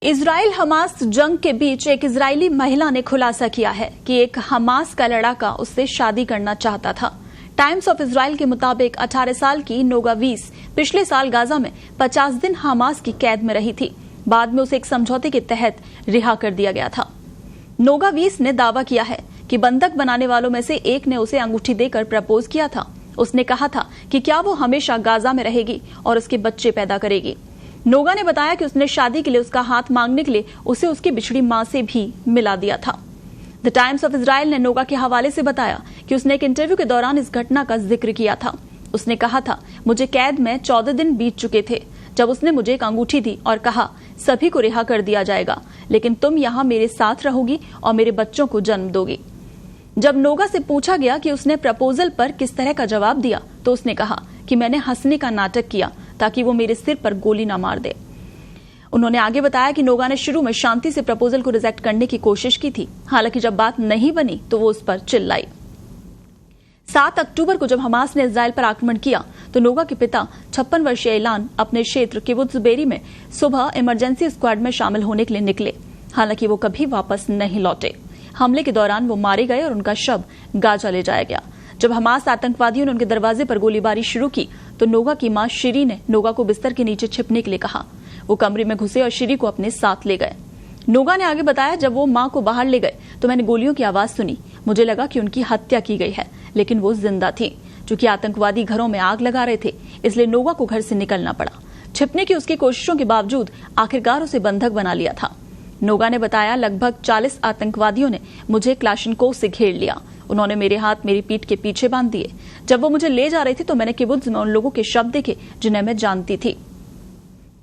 Israel Hamas जंग के बीच एक इजरायली महिला ने खुलासा किया है कि एक हमास का लड़का उससे शादी करना चाहता था। टाइम्स ऑफ इजराइल के मुताबिक 18 साल की नोगा वीस पिछले साल गाजा में 50 दिन हमास की कैद में रही थी। बाद में उसे एक समझौते के तहत रिहा कर दिया गया था। नोगा वीस ने दावा किया है कि बंधक बनाने वालों में से एक ने उसे अंगूठी देकर प्रपोज किया था। उसने कहा था कि क्या वो हमेशा गाजा में रहेगी और उसके बच्चे पैदा करेगी। नोगा ने बताया कि उसने शादी के लिए उसका हाथ मांगने के लिए उसे उसकी बिछड़ी मां से भी मिला दिया था। द टाइम्स ऑफ इजराइल ने नोगा के हवाले से बताया कि उसने एक इंटरव्यू के दौरान इस घटना का जिक्र किया था। उसने कहा था, मुझे कैद में 14 दिन बीत चुके थे जब उसने मुझे एक अंगूठी दी और कहा सभी को रिहा कर दिया जाएगा, लेकिन तुम यहाँ मेरे साथ रहोगी और मेरे बच्चों को जन्म दोगी। जब नोगा से पूछा गया कि उसने प्रपोजल पर किस तरह का जवाब दिया तो उसने कहा कि मैंने हंसने का नाटक किया ताकि वो मेरे सिर पर गोली ना मार दे। उन्होंने आगे बताया कि नोगा ने शुरू में शांति से प्रपोजल को रिजेक्ट करने की कोशिश की थी, हालांकि जब बात नहीं बनी तो वो उस पर चिल्लाई। 7 अक्टूबर को जब हमास ने इजराइल पर आक्रमण किया तो नोगा के पिता 56 वर्षीय इलान अपने क्षेत्र किबुत्ज बेरी में सुबह इमरजेंसी स्क्वाड में शामिल होने के लिए निकले। हालांकि वो कभी वापस नहीं लौटे। हमले के दौरान वो मारे गए और उनका शव गाजा ले जाया गया। जब हमास आतंकवादियों ने उनके दरवाजे पर गोलीबारी शुरू की तो नोगा की मां शिरी ने नोगा को बिस्तर के नीचे छिपने के लिए कहा। वो कमरे में घुसे और शिरी को अपने साथ ले गए। नोगा ने आगे बताया, जब वो मां को बाहर ले गए तो मैंने गोलियों की आवाज सुनी। मुझे लगा कि उनकी हत्या की गई है, लेकिन वो जिंदा थी। चूंकि आतंकवादी घरों में आग लगा रहे थे, इसलिए नोगा को घर से निकलना पड़ा। छिपने की उसकी कोशिशों के बावजूद आखिरकार उसे बंधक बना लिया था। नोगा ने बताया, लगभग 40 आतंकवादियों ने मुझे क्लाशनकोव से घेर लिया। उन्होंने मेरे हाथ मेरी पीठ के पीछे बांध दिए। जब वो मुझे ले जा रहे थे तो मैंने किबुत्ज में उन लोगों के शव देखे जिन्हें मैं जानती थी।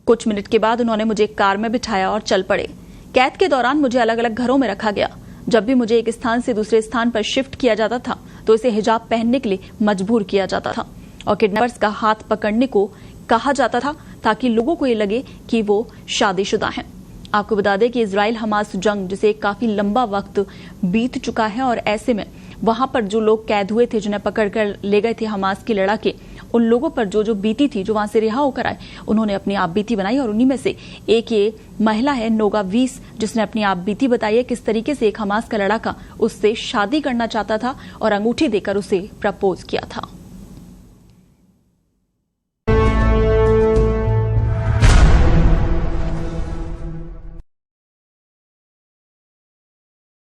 कुछ मिनट के बाद उन्होंने मुझे एक कार में बिठाया और चल पड़े। कैद के दौरान मुझे अलग अलग घरों में रखा गया। जब भी मुझे एक स्थान से दूसरे स्थान पर शिफ्ट किया जाता था तो इसे हिजाब पहनने के लिए मजबूर किया जाता था और किडनैपर्स का हाथ पकड़ने को कहा जाता था ताकि लोगों को ये लगे कि वो शादीशुदा हैं। आपको बता दें कि इजराइल हमास जंग जिसे काफी लंबा वक्त बीत चुका है और ऐसे में वहां पर जो लोग कैद हुए थे, जिन्हें पकड़कर ले गए थे हमास के लड़ाके, उन लोगों पर जो बीती थी, जो वहां से रिहा होकर आए, उन्होंने अपनी आप बीती बनाई। और उन्हीं में से एक ये महिला है नोगा वीस, जिसने अपनी आप बीती बताई है किस तरीके से एक हमास का लड़ाका उससे शादी करना चाहता था और अंगूठी देकर उसे प्रपोज किया था।